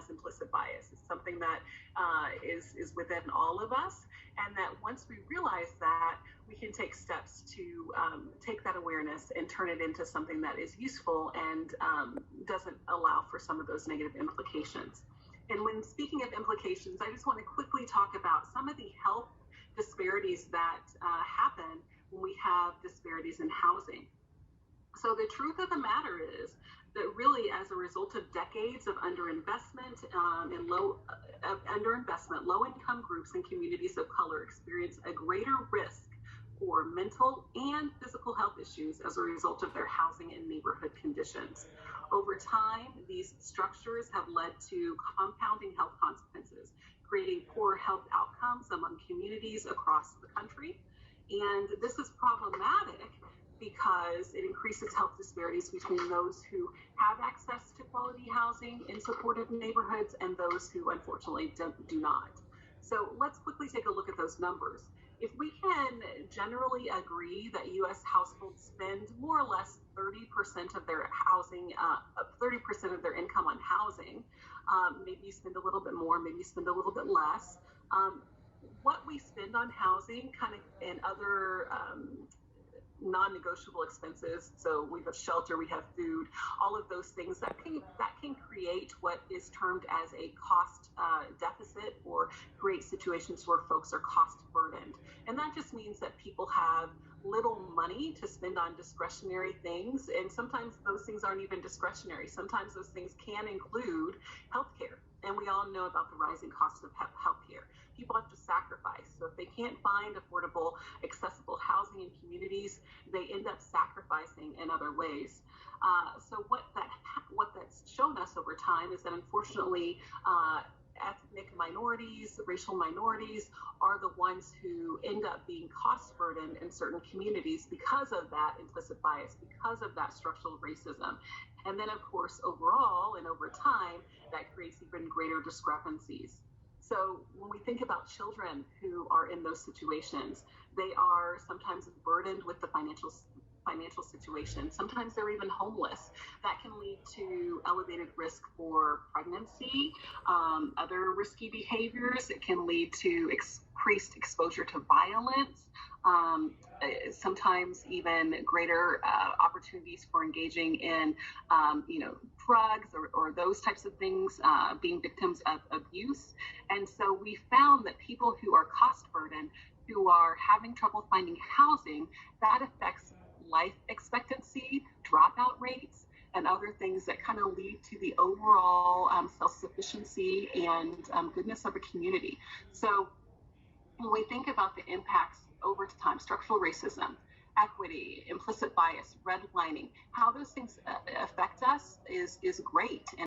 as implicit bias. It's something that is within all of us, and that once we realize that, we can take steps to take that awareness and turn it into something that is useful and doesn't allow for some of those negative implications. And when speaking of implications, I just want to quickly talk about some of the health disparities that happen when we have disparities in housing. So the truth of the matter is that really, as a result of decades of underinvestment low-income groups and communities of color experience a greater risk for mental and physical health issues as a result of their housing and neighborhood conditions. Over time, these structures have led to compounding health consequences, creating poor health outcomes among communities across the country. And this is problematic because it increases health disparities between those who have access to quality housing in supportive neighborhoods and those who unfortunately do not. So let's quickly take a look at those numbers. If we can generally agree that U.S. households spend more or less 30% of their housing, 30% of their income on housing, maybe you spend a little bit more, maybe you spend a little bit less. What we spend on housing kind of and other non-negotiable expenses, so we have shelter, we have food, all of those things that can create what is termed as a cost deficit, or create situations where folks are cost burdened. And that just means that people have little money to spend on discretionary things, and sometimes those things aren't even discretionary. Sometimes those things can include healthcare, and we all know about the rising cost of healthcare. People have to sacrifice. So if they can't find affordable, accessible housing in communities, they end up sacrificing in other ways. So what that's shown us over time is that unfortunately, ethnic minorities, racial minorities are the ones who end up being cost burdened in certain communities because of that implicit bias, because of that structural racism. And then, of course, overall and over time, that creates even greater discrepancies. So when we think about children who are in those situations, they are sometimes burdened with the financial situation. Sometimes they're even homeless. That can lead to elevated risk for pregnancy, other risky behaviors. It can lead to increased exposure to violence, sometimes even greater opportunities for engaging in, drugs or those types of things, being victims of abuse. And so we found that people who are cost burdened, who are having trouble finding housing, that affects life expectancy, dropout rates, and other things that kind of lead to the overall self-sufficiency and goodness of a community. So when we think about the impacts over time, structural racism, equity, implicit bias, redlining, how those things affect us is great. And